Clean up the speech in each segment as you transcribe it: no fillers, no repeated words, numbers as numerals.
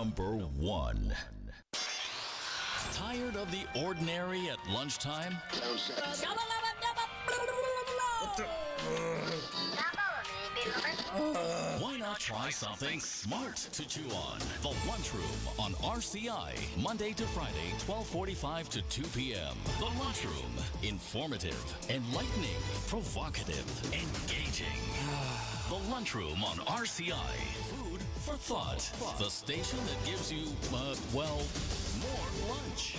number one. Tired of the ordinary at lunchtime? Why not try something smart to chew on? The Lunchroom on RCI, Monday to Friday, 12:45 to 2 p.m. The Lunchroom, informative, enlightening, provocative, engaging. The Lunchroom on RCI, food for thought. The station that gives you, more lunch.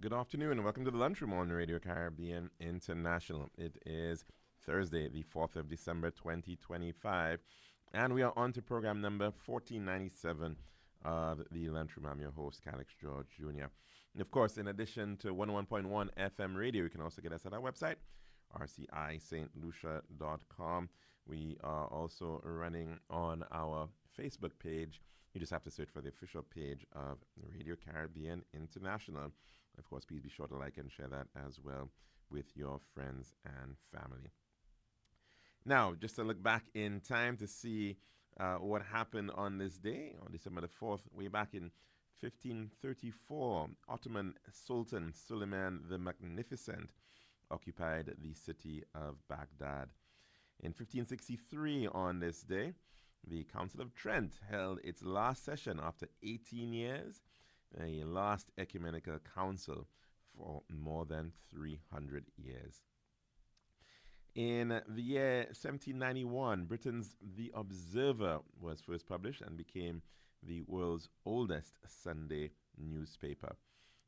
Good afternoon and welcome to the Lunchroom on Radio Caribbean International. It is Thursday, the 4th of December, 2025, and we are on to program number 1497 of the Lunchroom. I'm your host, Calix George Jr. And of course, in addition to 101.1 FM radio, you can also get us at our website, rcistlucia.com. We are also running on our Facebook page. You just have to search for the official page of Radio Caribbean International. Of course, please be sure to like and share that as well with your friends and family. Now, just to look back in time to see what happened on this day, on December the 4th, way back in 1534, Ottoman Sultan Suleiman the Magnificent occupied the city of Baghdad. In 1563, on this day, the Council of Trent held its last session after 18 years, a last ecumenical council for more than 300 years. In the year 1791, Britain's The Observer was first published and became the world's oldest Sunday newspaper.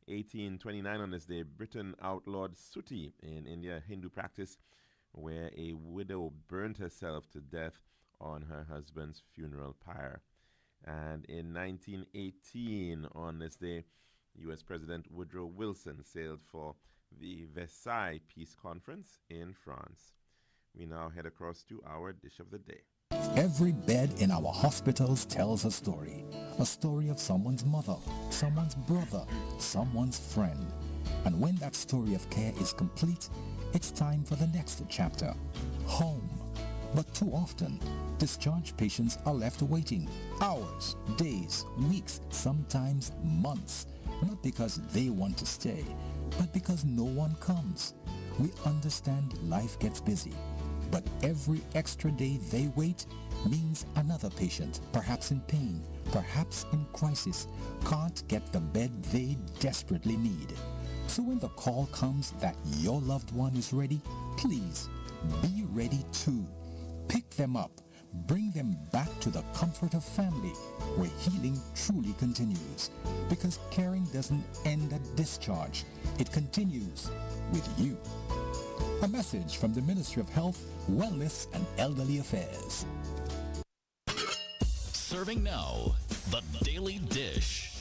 1829, on this day, Britain outlawed sutti in India, a Hindu practice where a widow burned herself to death on her husband's funeral pyre. And in 1918, on this day, U.S. President Woodrow Wilson sailed for the Versailles Peace Conference in France. We now head across to our dish of the day. Every bed in our hospitals tells a story of someone's mother, someone's brother, someone's friend. And when that story of care is complete, it's time for the next chapter, home. But too often, discharged patients are left waiting hours, days, weeks, sometimes months, not because they want to stay, but because no one comes. We understand life gets busy, but every extra day they wait means another patient, perhaps in pain, perhaps in crisis, can't get the bed they desperately need. So when the call comes that your loved one is ready, please be ready too. Pick them up, bring them back to the comfort of family, where healing truly continues. Because caring doesn't end at discharge, it continues with you. A message from the Ministry of Health, Wellness and Elderly Affairs. Serving now, the Daily Dish.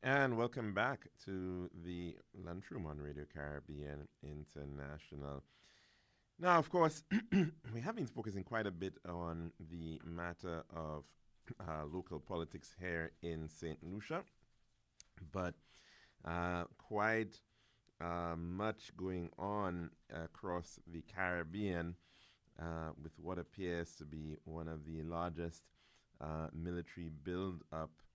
And welcome back to the Lunchroom on Radio Caribbean International. Now, of course, we have been focusing quite a bit on the matter of local politics here in St. Lucia, but quite much going on across the Caribbean with what appears to be one of the largest military build-ups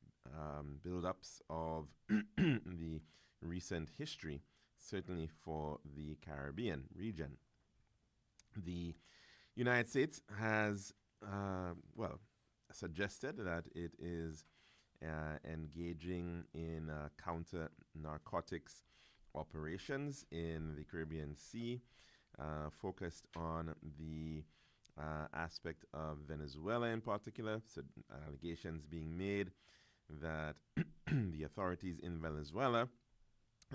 of the recent history, certainly for the Caribbean region. The United States has, suggested that it is engaging in counter-narcotics operations in the Caribbean Sea, focused on the aspect of Venezuela in particular, so allegations being made that the authorities in Venezuela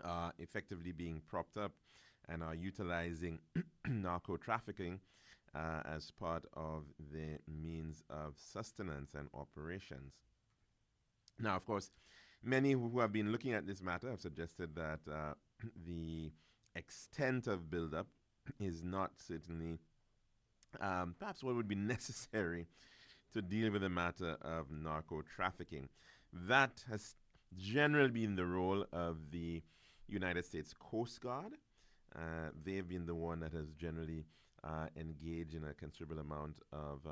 are effectively being propped up and are utilizing narco-trafficking as part of the means of sustenance and operations. Now, of course, many who have been looking at this matter have suggested that the extent of buildup is not certainly perhaps what would be necessary to deal with the matter of narco-trafficking. That has generally been the role of the United States Coast Guard. They've been the one that has generally engaged in a considerable amount of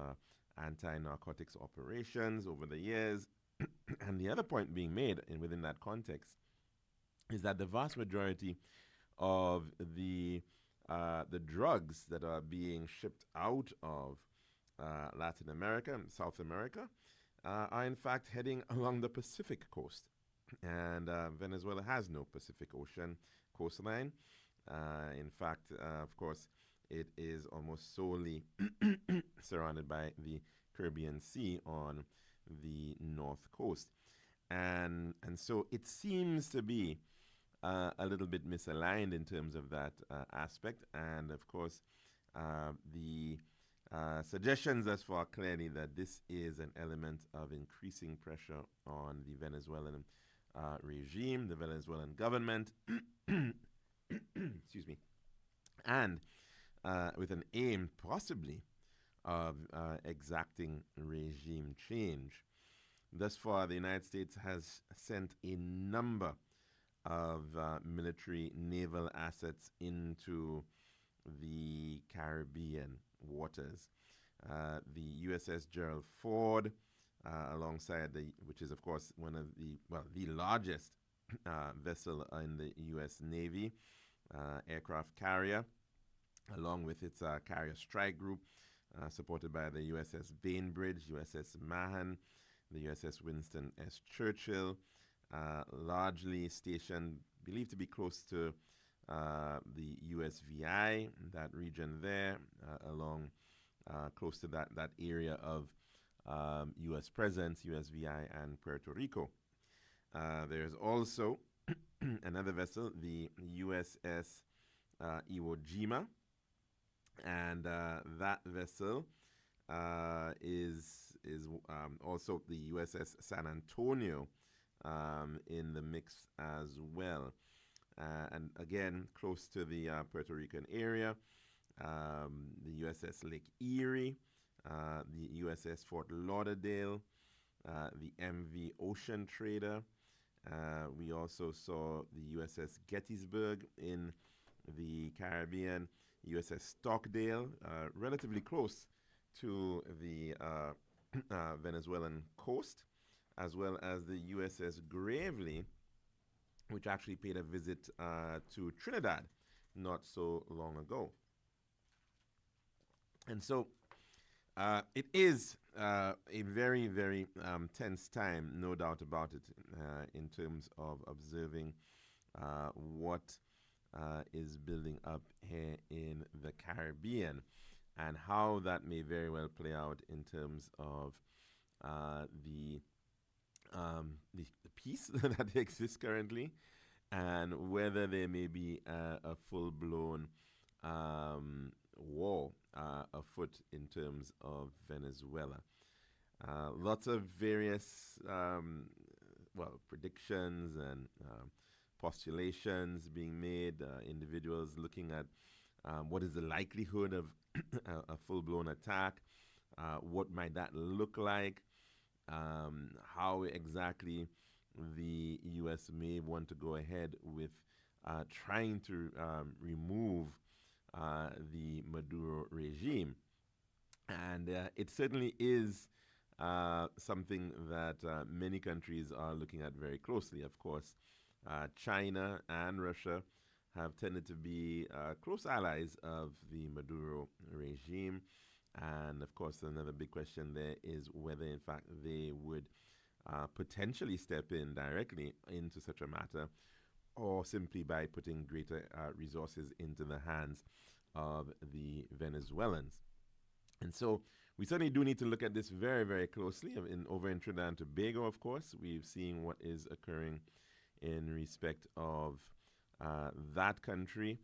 anti-narcotics operations over the years. And the other point being made within that context is that the vast majority of the drugs that are being shipped out of Latin America and South America are in fact heading along the Pacific coast. And Venezuela has no Pacific Ocean coastline. In fact, of course, it is almost solely surrounded by the Caribbean Sea on the north coast. And so it seems to be a little bit misaligned in terms of that aspect. And of course, the suggestions thus far clearly that this is an element of increasing pressure on the Venezuelan regime, the Venezuelan government, excuse me, and with an aim possibly of exacting regime change. Thus far, the United States has sent a number of military naval assets into the Caribbean waters. The USS Gerald Ford, alongside which is of course one of the largest vessel in the U.S. Navy, aircraft carrier, along with its carrier strike group, supported by the USS Bainbridge, USS Mahan, the USS Winston S. Churchill, largely stationed, believed to be close to the USVI, that region there, along close to that area of U.S. presence, USVI and Puerto Rico. There's also another vessel, the USS Iwo and that vessel is also the USS San Antonio in the mix as well. And again, close to the Puerto Rican area, the USS Lake Erie, the USS Fort Lauderdale, the MV Ocean Trader. We also saw the USS Gettysburg in the Caribbean, USS Stockdale, relatively close to the Venezuelan coast, as well as the USS Gravely, which actually paid a visit to Trinidad not so long ago. And so it is a very, very tense time, no doubt about it, in terms of observing what is building up here in the Caribbean and how that may very well play out in terms of the peace that exists currently, and whether there may be a full-blown war afoot in terms of Venezuela. Lots of various predictions and postulations being made, individuals looking at what is the likelihood of a full-blown attack, what might that look like, how exactly the U.S. may want to go ahead with trying to remove the Maduro regime. And it certainly is something that many countries are looking at very closely. Of course, China and Russia have tended to be close allies of the Maduro regime. And of course, another big question there is whether, in fact, they would potentially step in directly into such a matter, or simply by putting greater resources into the hands of the Venezuelans. And so we certainly do need to look at this very, very closely. Over in Trinidad and Tobago, of course, we've seen what is occurring in respect of that country,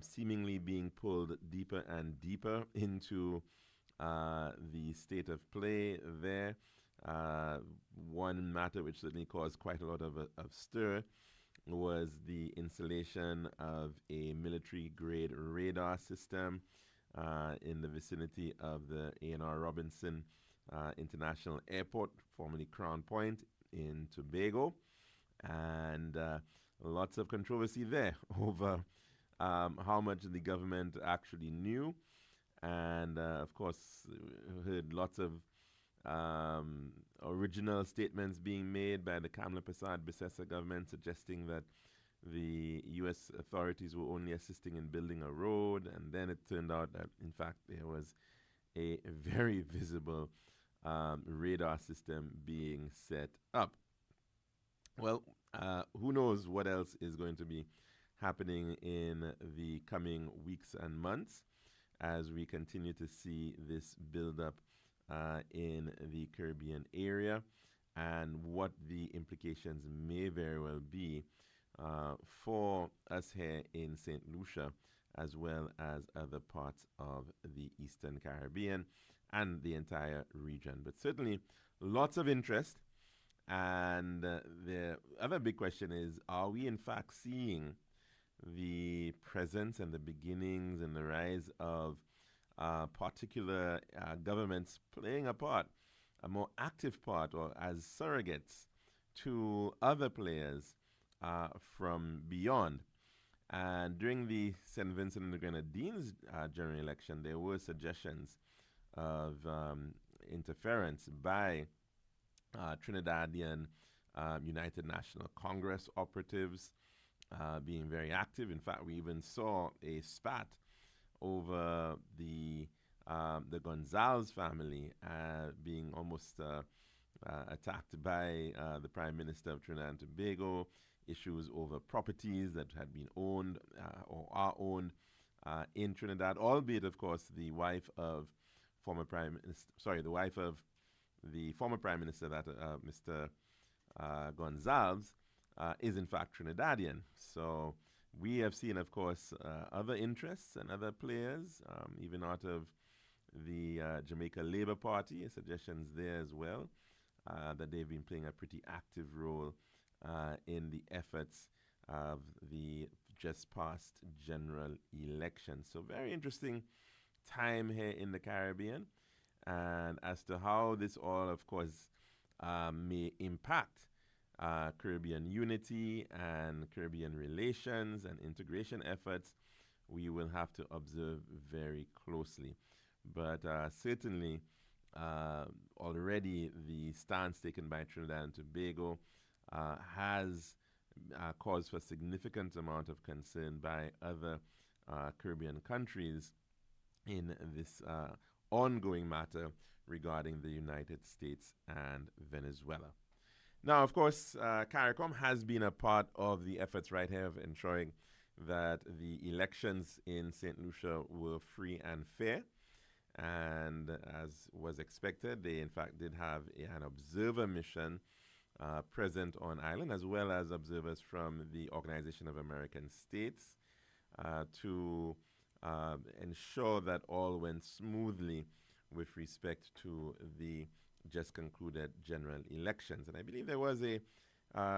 seemingly being pulled deeper and deeper into the state of play there. One matter which certainly caused quite a lot of stir was the installation of a military-grade radar system in the vicinity of the A&R Robinson International Airport, formerly Crown Point, in Tobago. And lots of controversy there over how much the government actually knew. And of course, heard lots of original statements being made by the Kamla Prasad Bissessa government suggesting that the U.S. authorities were only assisting in building a road, and then it turned out that, in fact, there was a very visible radar system being set up. Well, who knows what else is going to be happening in the coming weeks and months as we continue to see this build up in the Caribbean area, and what the implications may very well be for us here in St. Lucia, as well as other parts of the Eastern Caribbean and the entire region. But certainly lots of interest. And the other big question is, are we in fact seeing the presence and the beginnings and the rise of particular governments playing a part, a more active part, or as surrogates to other players from beyond? And during the St. Vincent and the Grenadines general election, there were suggestions of interference by Trinidadian United National Congress operatives being very active. In fact, we even saw a spat over the Gonzalez family being almost attacked by the Prime Minister of Trinidad and Tobago, issues over properties that had been owned or are owned in Trinidad, albeit, of course, the wife of the wife of the former Prime Minister, that Mr. Gonzalez, is in fact Trinidadian. So we have seen, of course, other interests and other players, even out of the Jamaica Labour Party, suggestions there as well, that they've been playing a pretty active role in the efforts of the just past general election. So very interesting time here in the Caribbean. And as to how this all, of course, may impact Caribbean unity and Caribbean relations and integration efforts, we will have to observe very closely. But certainly, already the stance taken by Trinidad and Tobago has caused for significant amount of concern by other Caribbean countries in this ongoing matter regarding the United States and Venezuela. Now, of course, CARICOM has been a part of the efforts right here of ensuring that the elections in St. Lucia were free and fair. And as was expected, they in fact did have an observer mission present on island, as well as observers from the Organization of American States to ensure that all went smoothly with respect to the just concluded general elections. And I believe there was a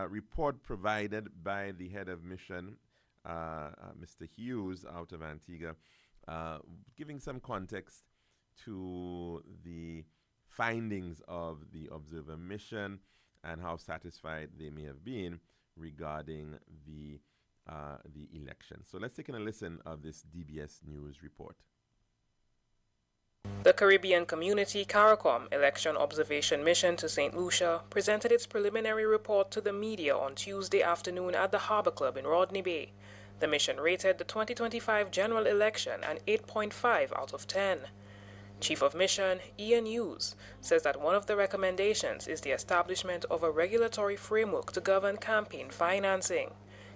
report provided by the head of mission, Mr. Hughes, out of Antigua, giving some context to the findings of the observer mission and how satisfied they may have been regarding the election. So let's take a listen of this DBS News report. The Caribbean Community CARICOM Election Observation Mission to St. Lucia presented its preliminary report to the media on Tuesday afternoon at the Harbour Club in Rodney Bay. The mission rated the 2025 general election an 8.5 out of 10. Chief of Mission Ian Hughes says that one of the recommendations is the establishment of a regulatory framework to govern campaign financing.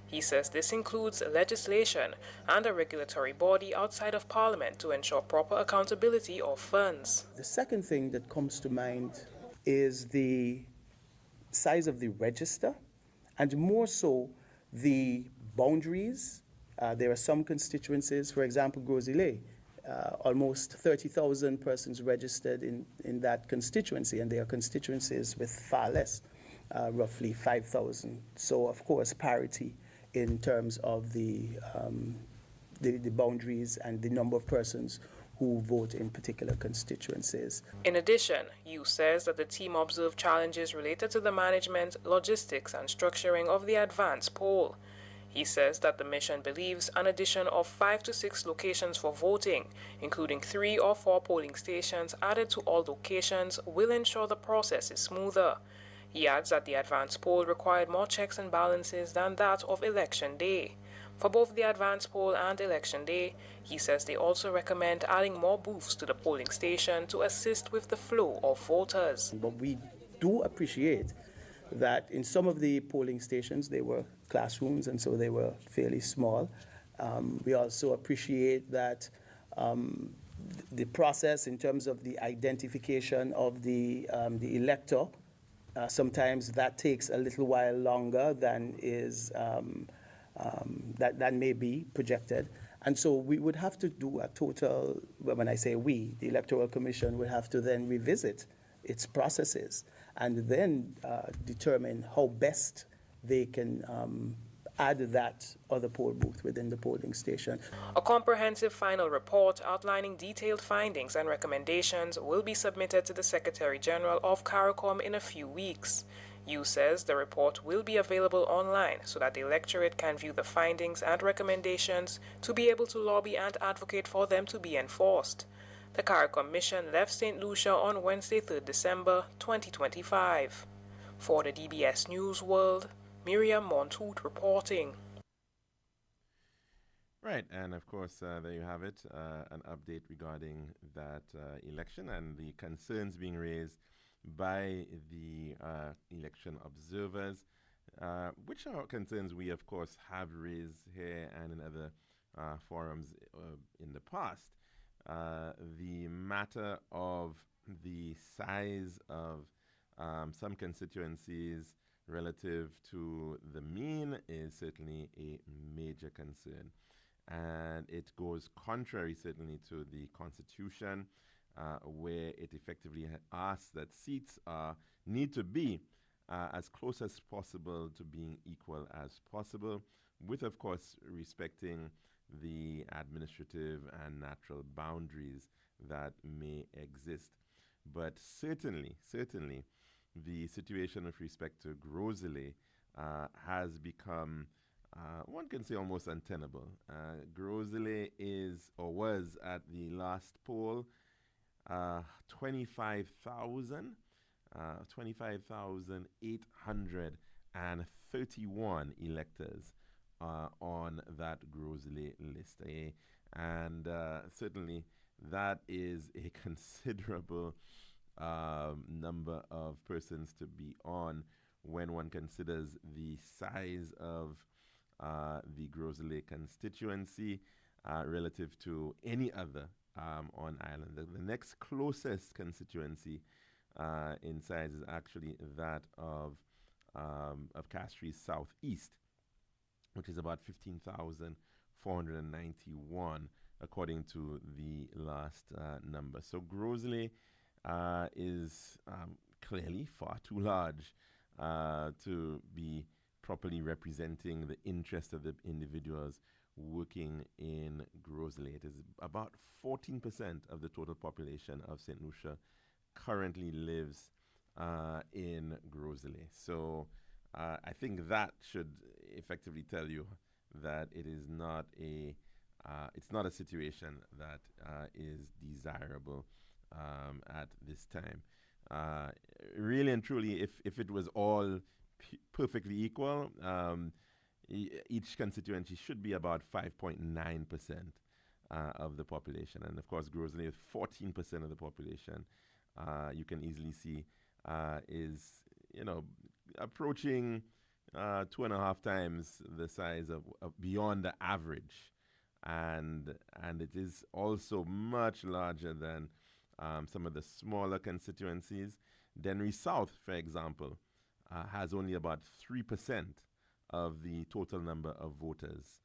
He says this includes legislation and a regulatory body outside of Parliament to ensure proper accountability of funds. The second thing that comes to mind is the size of the register, and more so the boundaries. There are some constituencies, for example, Gros-Islet, almost 30,000 persons registered in that constituency, and there are constituencies with far less, roughly 5,000. So, of course, parity in terms of the boundaries and the number of persons who vote in particular constituencies. In addition, Yu says that the team observed challenges related to the management, logistics, and structuring of the advance poll. He says that the mission believes an addition of 5 to 6 locations for voting, including 3 or 4 polling stations added to all locations, will ensure the process is smoother. He adds that the advance poll required more checks and balances than that of Election Day. For both the advance poll and Election Day, he says they also recommend adding more booths to the polling station to assist with the flow of voters. But we do appreciate that in some of the polling stations, they were classrooms, and so they were fairly small. We also appreciate that the process in terms of the identification of the elector, sometimes that takes a little while longer than is that may be projected. And so we would have to do a total, when I say we, the Electoral Commission would have to then revisit its processes and then determine how best they can add that other poll booth within the polling station. A comprehensive final report outlining detailed findings and recommendations will be submitted to the Secretary General of CARICOM in a few weeks. Yu says the report will be available online so that the electorate can view the findings and recommendations to be able to lobby and advocate for them to be enforced. The CARICOM mission left St. Lucia on Wednesday, 3rd December 2025. For the DBS News World, Miriam Montoot reporting. Right, and of course, there you have it, an update regarding that election and the concerns being raised by the election observers, which are concerns we, of course, have raised here and in other forums in the past. The matter of the size of some constituencies relative to the mean is certainly a major concern. And it goes contrary, certainly, to the Constitution, where it effectively asks that seats need to be as close as possible to being equal as possible, with, of course, respecting the administrative and natural boundaries that may exist. But certainly, the situation with respect to Grosley has become, one can say, almost untenable. Grosley is, or was at the last poll, 25,831 electors on that Grosley list. And certainly that is a considerable number of persons to be on when one considers the size of the Grosley constituency relative to any other on Ireland. The next closest constituency in size is actually that of Castries Southeast, which is about 15,491 according to the last number. So Grosley is clearly far too large to be properly representing the interest of the individuals working in Grosley. It is about 14% of the total population of St. Lucia currently lives in Grosley. So I think that should effectively tell you that it is not it's not a situation that is desirable at this time. Really and truly, if it was all perfectly equal, each constituency should be about 5.9% of the population. And of course, Grosley is 14% of the population. You can easily see is, approaching 2.5 times the size of beyond the average. And it is also much larger than some of the smaller constituencies. Dennery South, for example, has only about 3% of the total number of voters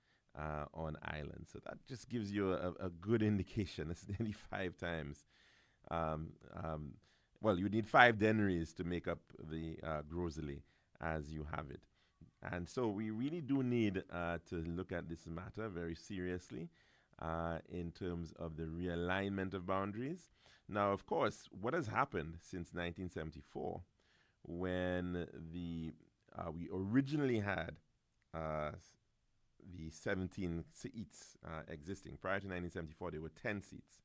on Ireland. So that just gives you a good indication. It's nearly 5 times. Well, you need 5 Dennerys to make up the Grosley as you have it. And so we really do need to look at this matter very seriously. in terms of the realignment of boundaries. Now, of course, what has happened since 1974, when we originally had the 17 seats existing. Prior to 1974, there were 10 seats.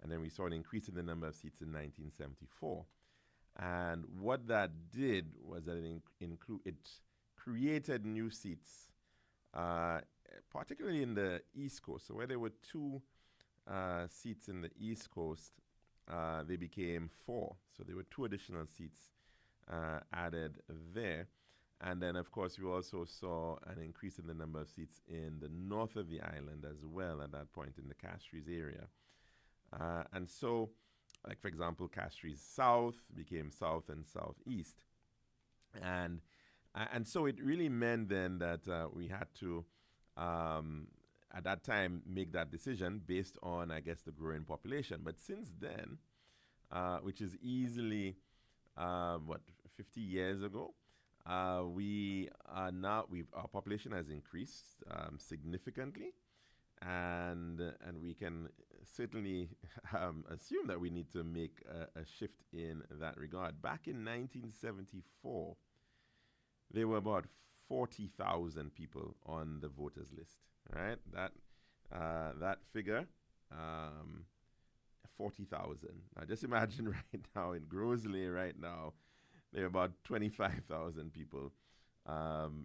And then we saw an increase in the number of seats in 1974. And what that did was that it created new seats, particularly in the East Coast. So where there were 2 seats in the East Coast, they became 4. So there were 2 additional seats added there. And then, of course, we also saw an increase in the number of seats in the north of the island as well at that point in the Castries area. And so, like, for example, Castries South became South and Southeast. And so it really meant then that we had to, at that time, make that decision based on, I guess, the growing population. But since then, which is easily, 50 years ago, our population has increased significantly, and we can certainly assume that we need to make a shift in that regard. Back in 1974, there were about 40,000 people on the voters list. Right, that figure, 40,000. Now, just imagine right now in Grosley, right now, there are about 25,000 people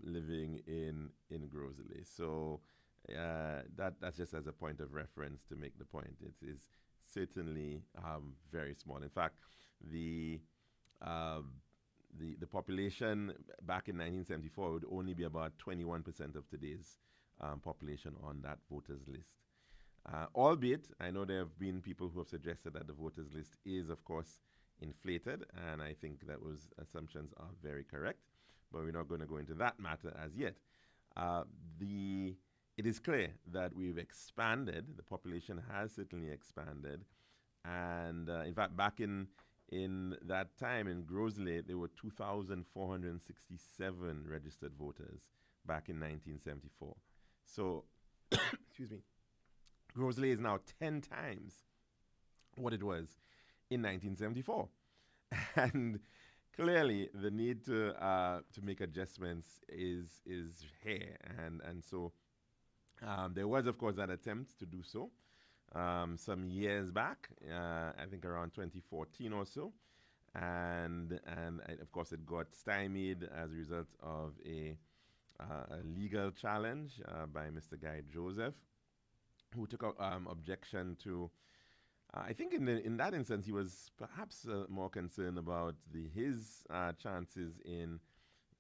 living in Grosley. So that's just as a point of reference to make the point. It is certainly very small. In fact, the population back in 1974 would only be about 21% of today's population on that voters list. Albeit, I know there have been people who have suggested that the voters list is, of course, inflated, and I think that those assumptions are very correct, but we're not going to go into that matter as yet. It is clear that we've expanded. The population has certainly expanded, and in fact, back in that time in Grosley, there were 2,467 registered voters back in 1974. So, excuse me, Grosley is now 10 times what it was in 1974. And clearly the need to make adjustments is here. And so there was, of course, an attempt to do so some years back, I think around 2014 or so. And of course, it got stymied as a result of a legal challenge by Mr. Guy Joseph, who took objection to, I think in that instance, he was perhaps more concerned about his chances in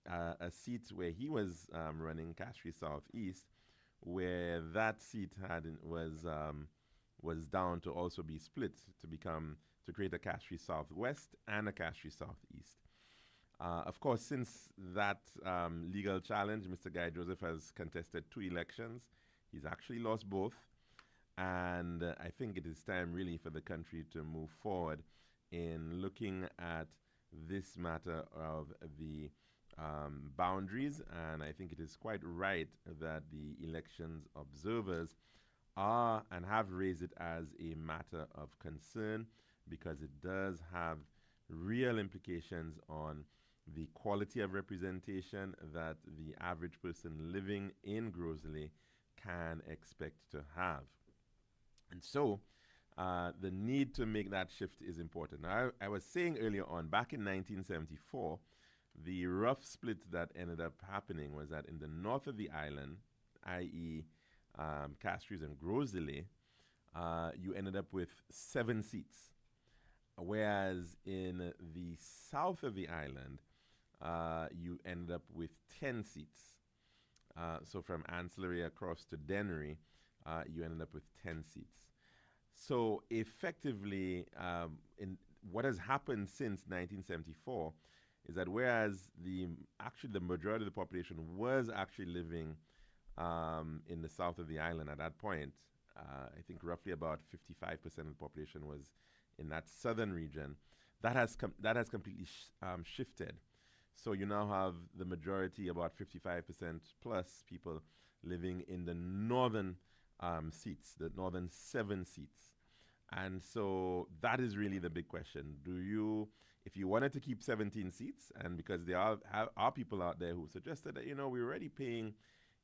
a seat where he was running, Castries Southeast, where that seat was down to also be split to create a Castries Southwest and a Castries Southeast. Of course, since that legal challenge, Mr. Guy Joseph has contested 2 elections. He's actually lost both. And I think it is time really for the country to move forward in looking at this matter of the boundaries. And I think it is quite right that the elections observers are and have raised it as a matter of concern, because it does have real implications on the quality of representation that the average person living in Grosley can expect to have. And so the need to make that shift is important. Now, I was saying earlier on, back in 1974, the rough split that ended up happening was that in the north of the island, i.e. Castries and Grosley, you ended up with 7 seats. Whereas in the south of the island, you ended up with 10 seats. So from Ancillary across to Dennery, you ended up with 10 seats. So effectively, in what has happened since 1974 is that whereas the majority of the population was actually living in the south of the island at that point, I think roughly about 55% of the population was in that southern region. That has completely shifted. So you now have the majority, about 55% plus people, living in the northern seats, the northern 7 seats. And so that is really the big question. If you wanted to keep 17 seats, and because there are people out there who suggested that, we're already paying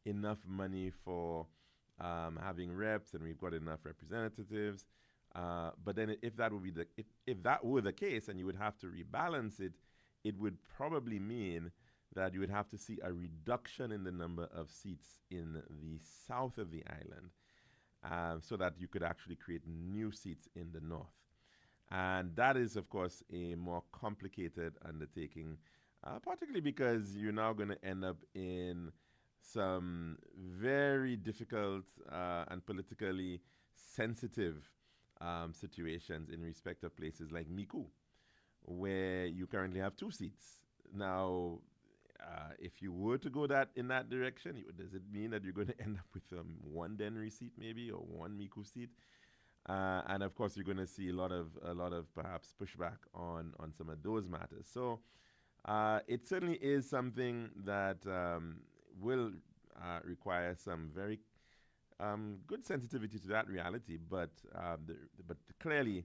enough money for having reps and we've got enough representatives. But then if that were the case and you would have to rebalance it, it would probably mean that you would have to see a reduction in the number of seats in the south of the island, so that you could actually create new seats in the north. And that is, of course, a more complicated undertaking, particularly because you're now going to end up in some very difficult and politically sensitive situations in respect of places like Miku, where you currently have 2 seats. Now, if you were to go in that direction, does it mean that you're going to end up with 1 Dennery seat maybe, or 1 Miku seat? And of course, you're going to see a lot of perhaps pushback on some of those matters. So it certainly is something that will require some very good sensitivity to that reality. But clearly,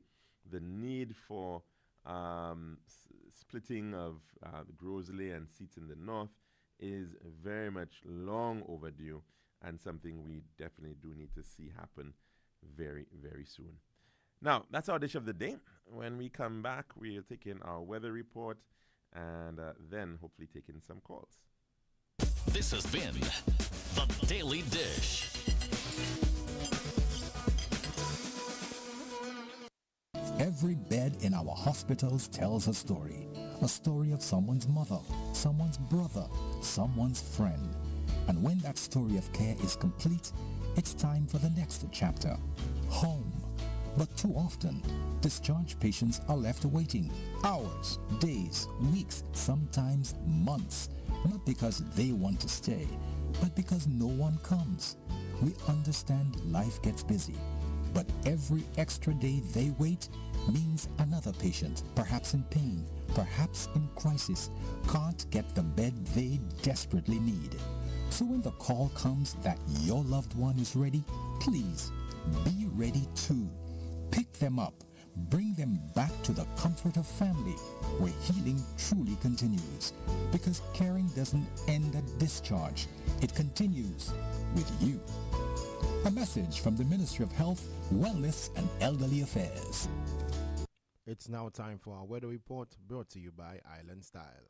the need for splitting of Grosley and seats in the north is very much long overdue, and something we definitely do need to see happen very, very soon. Now, that's our dish of the day. When we come back, we'll take in our weather report and then hopefully take in some calls. This has been The Daily Dish. Every bed in our hospitals tells a story of someone's mother, someone's brother, someone's friend. And when that story of care is complete, it's time for the next chapter, home. But too often, discharged patients are left waiting hours, days, weeks, sometimes months, not because they want to stay, but because no one comes. We understand life gets busy, but every extra day they wait means another patient, perhaps in pain, perhaps in crisis, can't get the bed they desperately need. So when the call comes that your loved one is ready, please be ready too. Pick them up, bring them back to the comfort of family, where healing truly continues. Because caring doesn't end at discharge, it continues with you. A message from the Ministry of Health, Wellness and Elderly Affairs. It's now time for our weather report, brought to you by Island Style.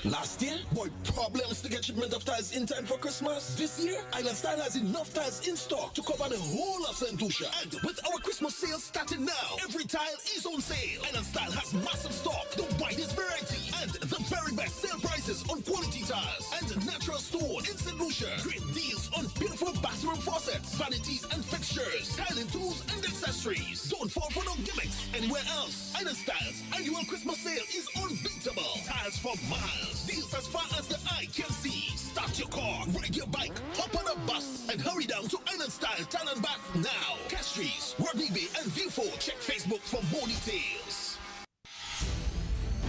Last year, boy, problems to get shipment of tiles in time for Christmas. This year, Island Style has enough tiles in stock to cover the whole of St. Lucia. And with our Christmas sale starting now, every tile is on sale. Island Style has massive stock, the widest variety, and the very best sale prices on quality tiles. And natural stone in St. Lucia. Great deals on beautiful bathroom faucets, vanities and fixtures, tiling tools and accessories. Don't fall for no gimmicks anywhere else. Island Style's annual Christmas sale is unbeatable. Tiles for miles. Deals as far as the eye can see. Start your car, ride your bike, hop on a bus, and hurry down to Island Style Town and Bath now. Castries, Rodney Bay, and Viewfort. Check Facebook for more details.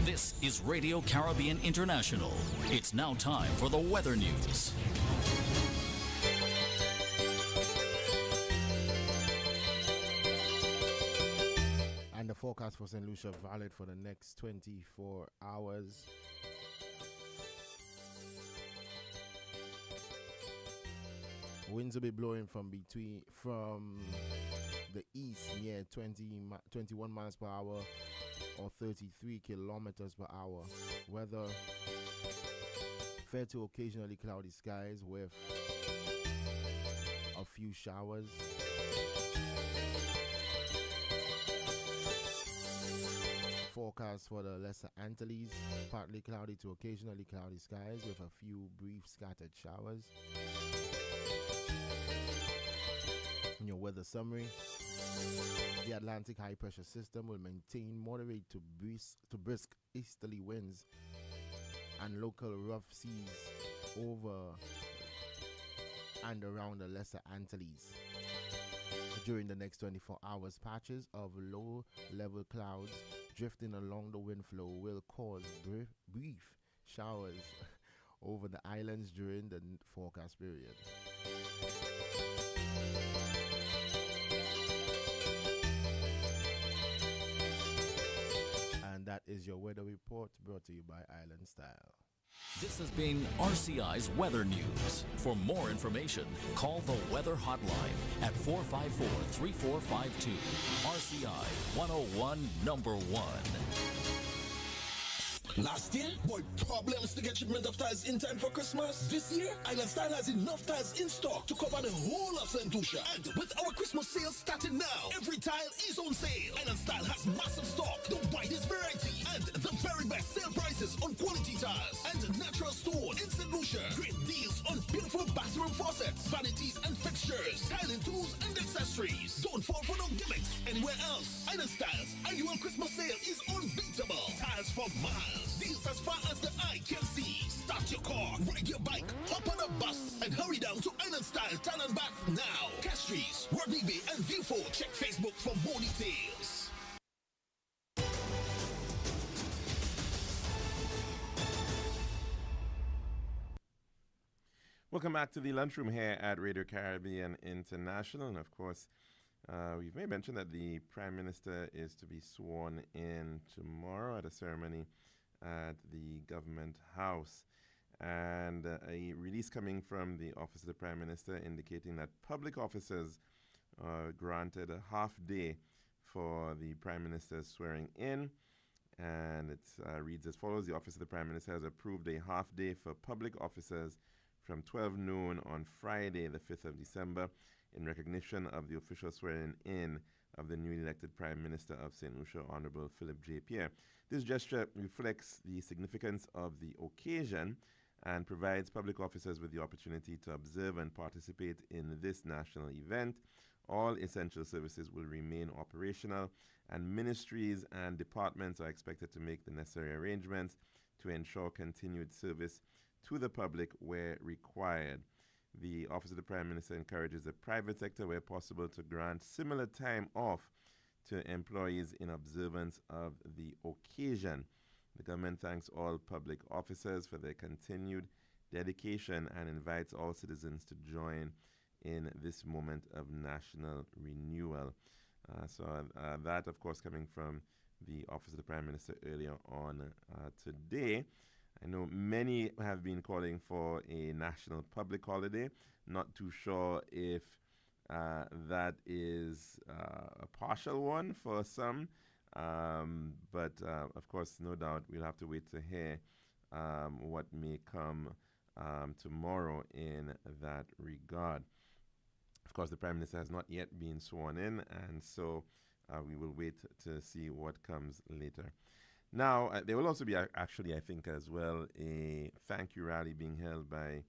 This is Radio Caribbean International. It's now time for the weather news. And the forecast for St. Lucia valid for the next 24 hours. Winds will be blowing from the east near 21 miles per hour or 33 kilometers per hour. Weather fair to occasionally cloudy skies with a few showers. Forecast for the Lesser Antilles, partly cloudy to occasionally cloudy skies with a few brief scattered showers. In your weather summary, the Atlantic high pressure system will maintain moderate to brisk easterly winds and local rough seas over and around the Lesser Antilles. During the next 24 hours, patches of low level clouds drifting along the wind flow will cause brief showers over the islands during the forecast period. is your weather report brought to you by Island Style. This has been RCI's Weather News. For more information, call the Weather Hotline at 454-3452. RCI 101 number 1. Last year, boy, problems to get shipment of tiles in time for Christmas. This year, Island Style has enough tiles in stock to cover the whole of St. Lucia. And with our Christmas sale starting now, every tile is on sale. Island Style has massive stock, the widest variety, and the very best sale prices on quality tiles and natural stone in St. Lucia. Great deals on beautiful bathroom faucets, vanities and fixtures, tiling tools and accessories. Don't fall for no gimmicks anywhere else. Island Style's annual Christmas sale is unbeatable. Tiles for miles. Deals as far as the eye can see. Start your car, ride your bike, hop on a bus, and hurry down to Island Style Town and Bath now. Castries, Rodney Bay, and Viewfort. Check Facebook for more details. Welcome back to the lunchroom here at Radio Caribbean International. And of course, we've made mention that the Prime Minister is to be sworn in tomorrow at a ceremony at the Government House. And a release coming from the Office of the Prime Minister indicating that public officers are granted a half day for the Prime Minister's swearing in. And it reads as follows. The Office of the Prime Minister has approved a half day for public officers from 12 noon on Friday, the 5th of December, in recognition of the official swearing in of the newly elected Prime Minister of St. Lucia, Honorable Philip J. Pierre. This gesture reflects the significance of the occasion and provides public officers with the opportunity to observe and participate in this national event. All essential services will remain operational, and ministries and departments are expected to make the necessary arrangements to ensure continued service to the public where required. The Office of the Prime Minister encourages the private sector, where possible, to grant similar time off to employees in observance of the occasion. The government thanks all public officers for their continued dedication and invites all citizens to join in this moment of national renewal. That, of course, coming from the Office of the Prime Minister earlier on today. I know many have been calling for a national public holiday. Not too sure if that is a partial one for some. But of course, no doubt we'll have to wait to hear what may come tomorrow in that regard. Of course, the Prime Minister has not yet been sworn in, and so we will wait to see what comes later. Now, there will also be actually, I think, as well, a thank you rally being held by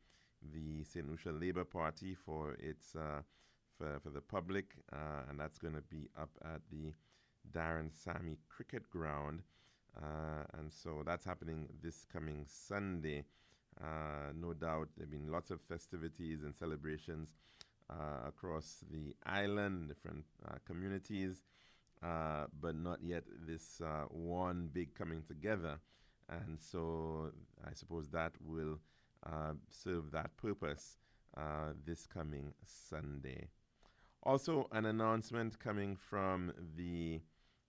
the St. Lucia Labour Party for its for the public, and that's going to be up at the Darren Sammy Cricket Ground, and so that's happening this coming Sunday. No doubt there have been lots of festivities and celebrations across the island, different communities. But not yet this one big coming together. And so I suppose that will serve that purpose this coming Sunday. Also, an announcement coming from the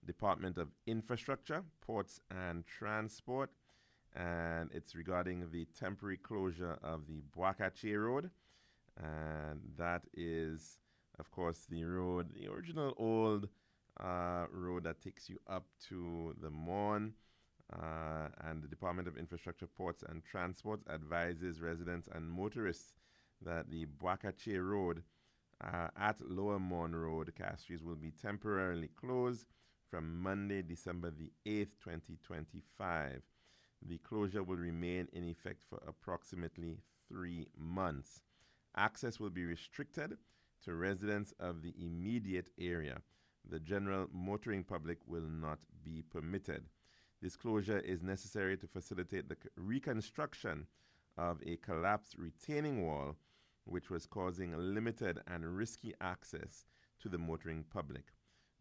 Department of Infrastructure, Ports and Transport, and it's regarding the temporary closure of the Boacache Road. And that is, of course, the road, the original old road that takes you up to the Morn, and the Department of Infrastructure, Ports and Transport advises residents and motorists that the Boacache Road at Lower Morn Road, Castries, will be temporarily closed from Monday, December the 8th, 2025. The closure will remain in effect for approximately 3 months. Access will be restricted to residents of the immediate area. The general motoring public will not be permitted. This closure is necessary to facilitate the reconstruction of a collapsed retaining wall, which was causing limited and risky access to the motoring public.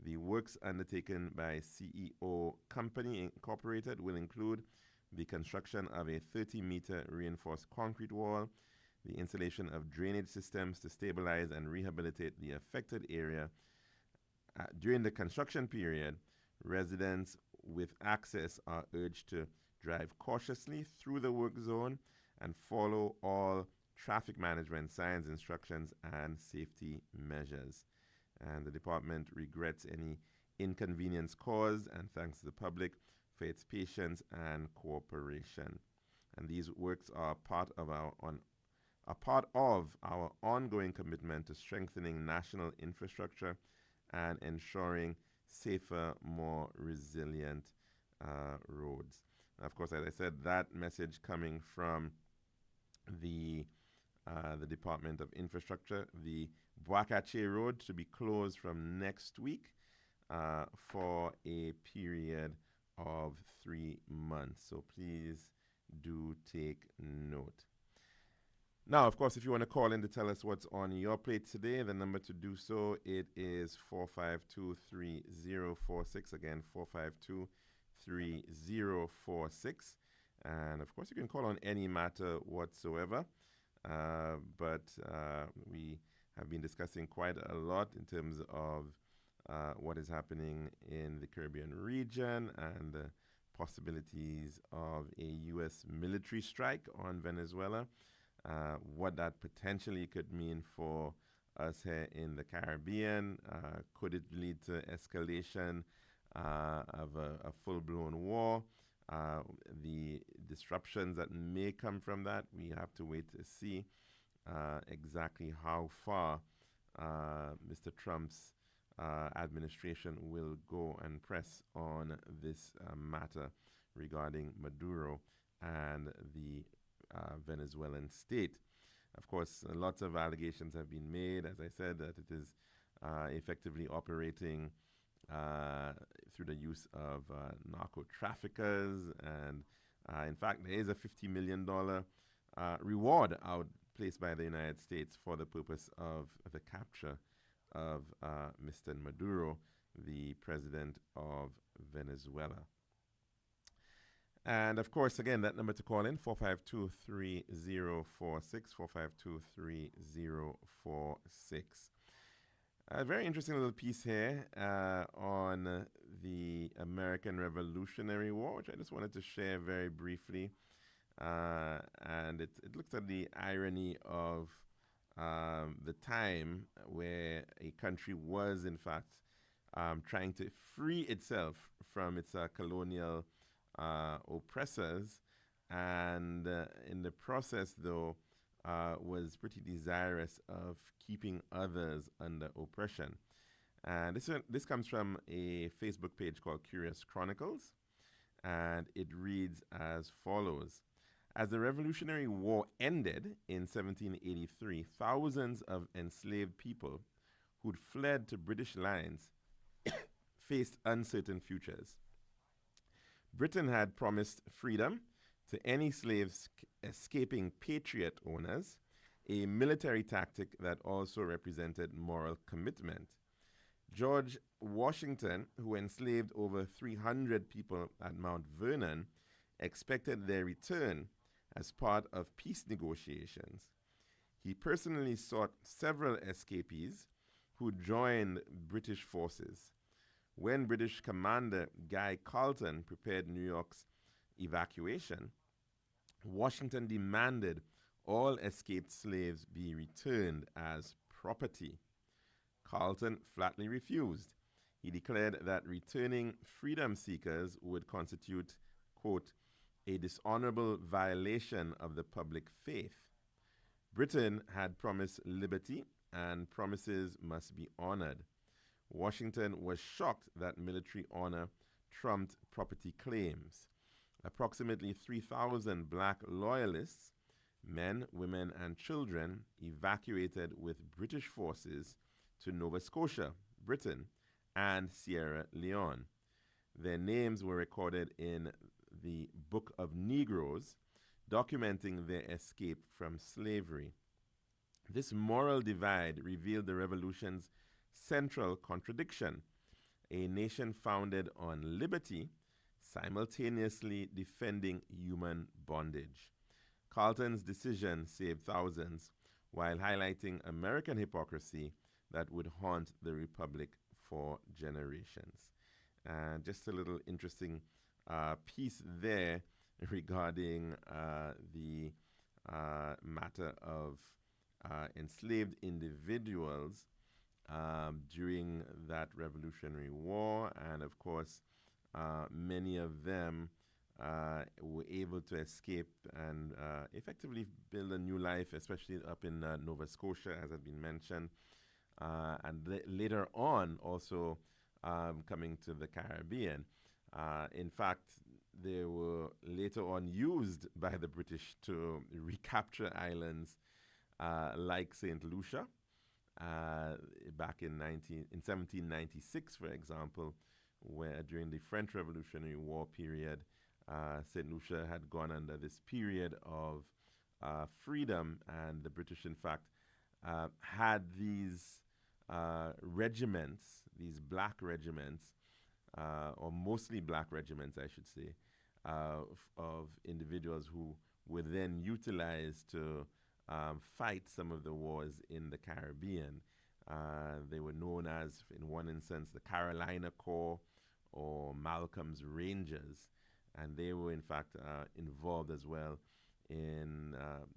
The works undertaken by CEO Company Incorporated will include the construction of a 30-meter reinforced concrete wall, the installation of drainage systems to stabilize and rehabilitate the affected area. During the construction period, residents with access are urged to drive cautiously through the work zone and follow all traffic management signs, instructions, and safety measures. And the department regrets any inconvenience caused and thanks the public for its patience and cooperation. And these works are part of our ongoing commitment to strengthening national infrastructure and ensuring safer, more resilient roads. Of course, as I said, that message coming from the Department of Infrastructure, the Boakache Road to be closed from next week for a period of 3 months. So please do take note. Now, of course, if you want to call in to tell us what's on your plate today, the number to do so, it is 452-3046. Again, 452-3046. And, of course, you can call on any matter whatsoever. But we have been discussing quite a lot in terms of what is happening in the Caribbean region and the possibilities of a U.S. military strike on Venezuela. What that potentially could mean for us here in the Caribbean. Could it lead to escalation of a full-blown war? The disruptions that may come from that, we have to wait to see exactly how far Mr. Trump's administration will go and press on this matter regarding Maduro and the Venezuelan state. Of course, lots of allegations have been made, as I said, that it is effectively operating through the use of narco traffickers. And in fact, there is a $50 million reward out placed by the United States for the purpose of the capture of Mr. Maduro, the president of Venezuela. And of course, again, that number to call in, 452-3046, 452-3046. A very interesting little piece here on the American Revolutionary War, which I just wanted to share very briefly. And it looks at the irony of the time where a country was, in fact, trying to free itself from its colonial oppressors, and in the process, though, was pretty desirous of keeping others under oppression. And this comes from a Facebook page called Curious Chronicles, and it reads as follows. As the Revolutionary War ended in 1783, thousands of enslaved people who'd fled to British lines faced uncertain futures. Britain had promised freedom to any slaves escaping patriot owners, a military tactic that also represented moral commitment. George Washington, who enslaved over 300 people at Mount Vernon, expected their return as part of peace negotiations. He personally sought several escapees who joined British forces. When British Commander Guy Carleton prepared New York's evacuation, Washington demanded all escaped slaves be returned as property. Carleton flatly refused. He declared that returning freedom seekers would constitute, quote, a dishonorable violation of the public faith. Britain had promised liberty, and promises must be honored. Washington was shocked that military honor trumped property claims. Approximately 3,000 black loyalists, men, women, and children, evacuated with British forces to Nova Scotia, Britain, and Sierra Leone. Their names were recorded in the Book of Negroes, documenting their escape from slavery. This moral divide revealed the revolution's central contradiction: a nation founded on liberty, simultaneously defending human bondage. Carleton's decision saved thousands, while highlighting American hypocrisy that would haunt the Republic for generations. Just a little interesting piece there regarding the matter of enslaved individuals during that Revolutionary War. And of course, many of them were able to escape and effectively build a new life, especially up in Nova Scotia, as had been mentioned. And later on, also coming to the Caribbean. In fact, they were later on used by the British to recapture islands like St. Lucia. Back in 1796, for example, where during the French Revolutionary War period, St. Lucia had gone under this period of freedom, and the British, in fact, had these regiments, these black regiments, or mostly black regiments, I should say, of individuals who were then utilized to fight some of the wars in the Caribbean. They were known as, in one instance, the Carolina Corps or Malcolm's Rangers, and they were in fact involved as well in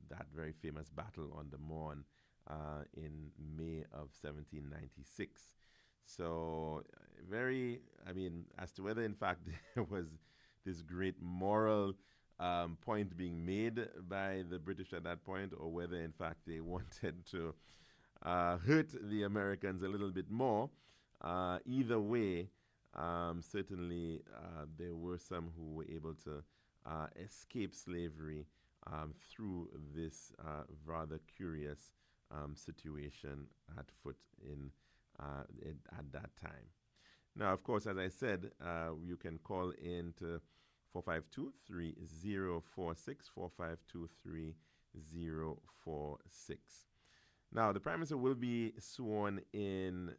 that very famous battle on the Marne in May of 1796. So as to whether in fact there was this great moral point being made by the British at that point, or whether in fact they wanted to hurt the Americans a little bit more, either way, certainly there were some who were able to escape slavery through this rather curious situation at foot at that time. Now, of course, as I said, you can call in to 452-3046, 452-3046. Now, the Prime Minister will be sworn in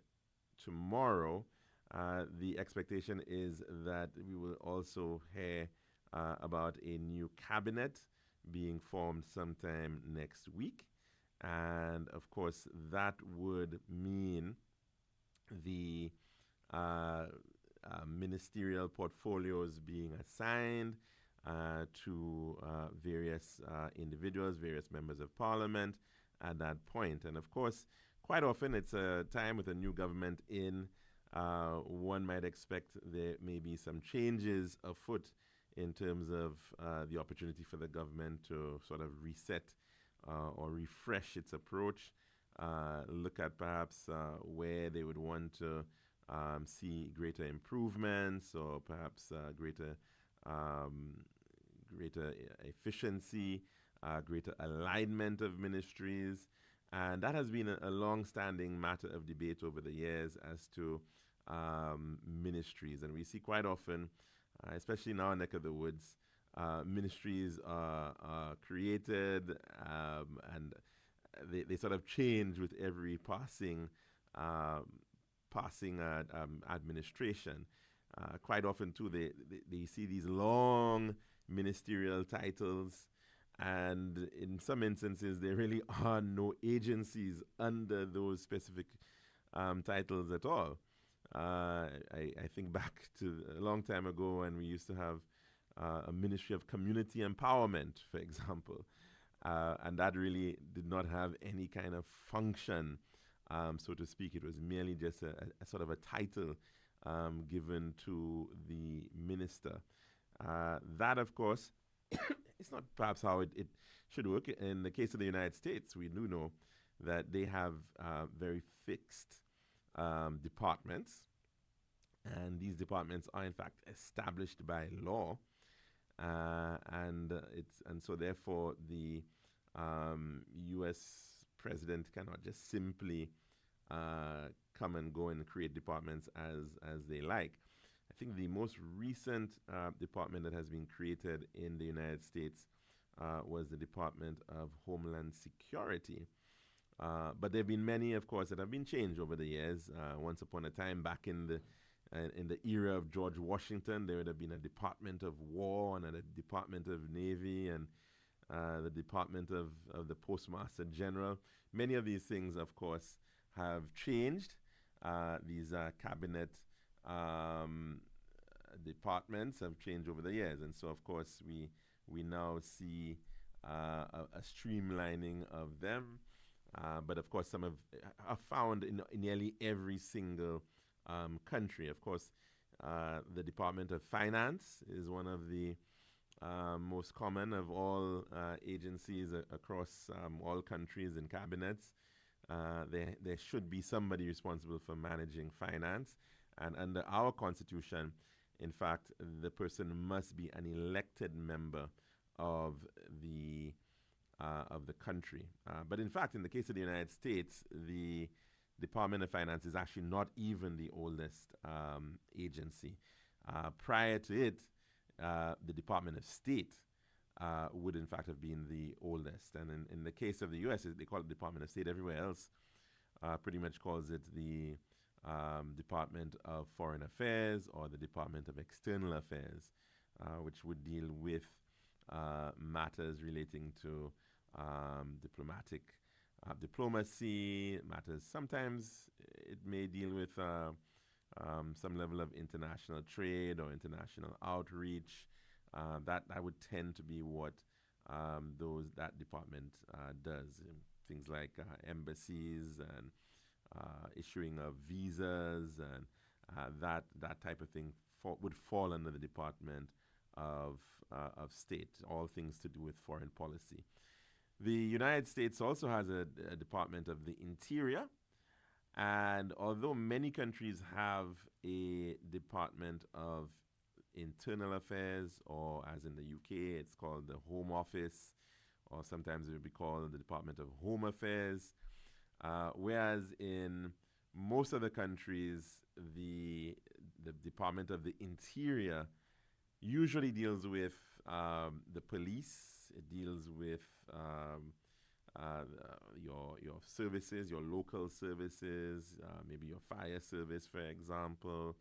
tomorrow. The expectation is that we will also hear about a new cabinet being formed sometime next week. And, of course, that would mean the ministerial portfolios being assigned to various individuals, various members of parliament at that point. And of course, quite often it's a time with a new government in. One might expect there may be some changes afoot in terms of the opportunity for the government to sort of reset or refresh its approach, look at perhaps where they would want to see greater improvements, or perhaps greater efficiency, greater alignment of ministries. And that has been a long-standing matter of debate over the years as to ministries. And we see quite often, especially in our neck of the woods, ministries are created and they sort of change with every passing administration. Quite often, too, they see these long ministerial titles, and in some instances, there really are no agencies under those specific titles at all. I think back to a long time ago when we used to have a Ministry of Community Empowerment, for example, and that really did not have any kind of function, so to speak. It was merely just a sort of a title given to the minister. That, of course, it's not perhaps how it should work. In the case of the United States, we do know that they have very fixed departments, and these departments are in fact established by law, and so therefore the U.S. president cannot just simply come and go and create departments as they like. I think the most recent department that has been created in the United States was the Department of Homeland Security. But there have been many, of course, that have been changed over the years. Once upon a time, back in the era of George Washington, there would have been a Department of War and a Department of Navy and the Department of the Postmaster General. Many of these things, of course, have changed. These cabinet departments have changed over the years, and so of course we now see a streamlining of them. But of course, some are found in nearly every single country. Of course, the Department of Finance is one of the most common of all agencies across all countries and cabinets. There should be somebody responsible for managing finance. And under our constitution, in fact, the person must be an elected member of the country. But in fact, in the case of the United States, the Department of Finance is actually not even the oldest agency. Prior to it, the Department of State would in fact have been the oldest. And in the case of the U.S., they call it Department of State. Everywhere else pretty much calls it the Department of Foreign Affairs or the Department of External Affairs, which would deal with matters relating to diplomacy matters. Sometimes it may deal with some level of international trade or international outreach. That would tend to be what that department does. Things like embassies and issuing of visas and that type of thing would fall under the Department of State. All things to do with foreign policy. The United States also has a Department of the Interior, and although many countries have a Department of Internal Affairs, or as in the UK, it's called the Home Office, or sometimes it would be called the Department of Home Affairs, whereas in most other countries, the Department of the Interior usually deals with the police. It deals with your services, your local services, maybe your fire service, for example.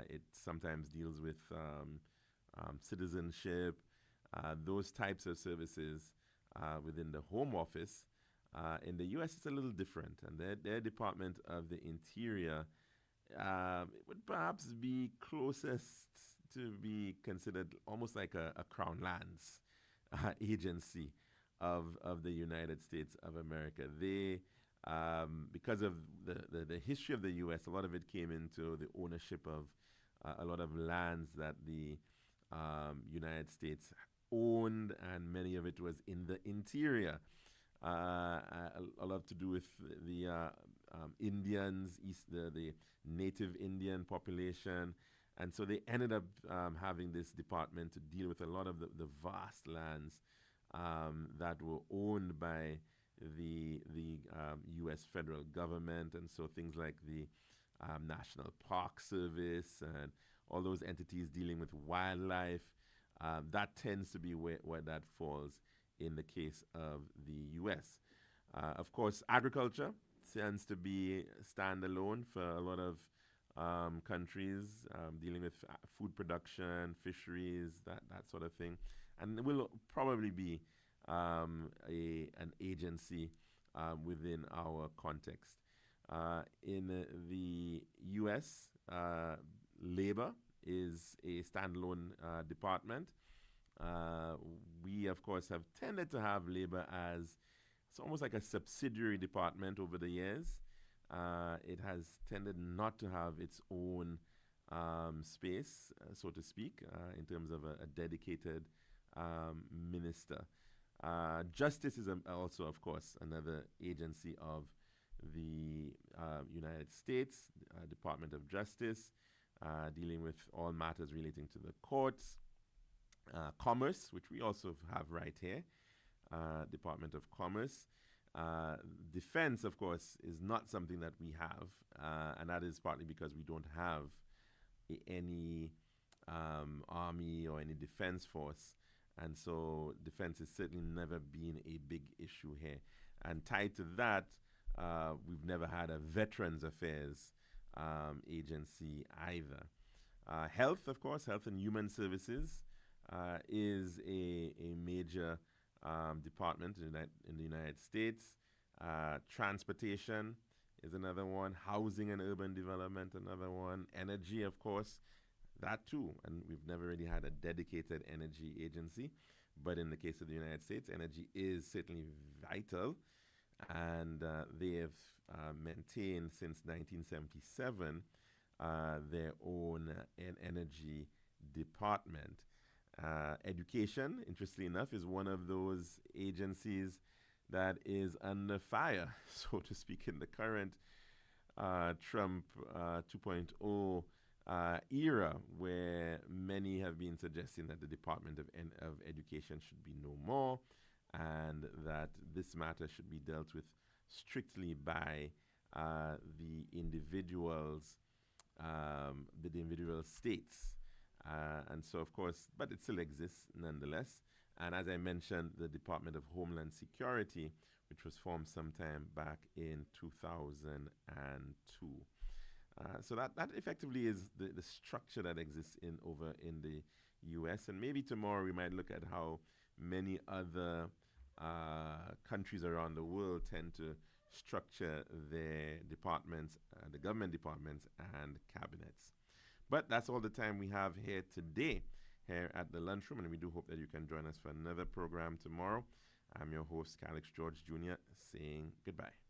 It sometimes deals with citizenship, those types of services within the Home Office. In the U.S., it's a little different, and their Department of the Interior would perhaps be closest to be considered almost like a Crown Lands agency of the United States of America. They, because of the history of the U.S., a lot of it came into the ownership of a lot of lands that the United States owned, and many of it was in the interior. A lot to do with the Indians, the native Indian population. And so they ended up having this department to deal with a lot of the vast lands that were owned by the U.S. federal government. And so things like the National Park Service and all those entities dealing with wildlife, that tends to be where that falls in the case of the U.S. Of course, agriculture tends to be standalone for a lot of countries, dealing with food production, fisheries, that sort of thing. And it will probably be an agency within our context. In the U.S., labor is a standalone department. We, of course, have tended to have labor as it's almost like a subsidiary department over the years. It has tended not to have its own space, so to speak, in terms of a dedicated minister. Justice is also, of course, another agency of the United States, Department of Justice, dealing with all matters relating to the courts. Commerce, which we also have right here, Department of Commerce. Defense, of course, is not something that we have, and that is partly because we don't have any army or any defense force, and so defense has certainly never been a big issue here. And tied to that, we've never had a Veterans Affairs agency either. Health, of course, Health and Human Services is a major department in the United States. Transportation is another one. Housing and urban development, another one. Energy, of course. that too. And we've never really had a dedicated energy agency. But in the case of the United States, energy is certainly vital. And they have maintained since 1977 their own energy department. Education, interestingly enough, is one of those agencies that is under fire, so to speak, in the current Trump 2.0 era, where many have been suggesting that the Department of Education should be no more, and that this matter should be dealt with strictly by the individual states. And so, of course, but it still exists nonetheless. And as I mentioned, the Department of Homeland Security, which was formed sometime back in 2002. So that effectively is the structure that exists over in the U.S. And maybe tomorrow we might look at how many other countries around the world tend to structure their departments, the government departments and cabinets. But that's all the time we have here today, here at the Lunchroom, and we do hope that you can join us for another program tomorrow. I'm your host, Calix George Jr., saying goodbye.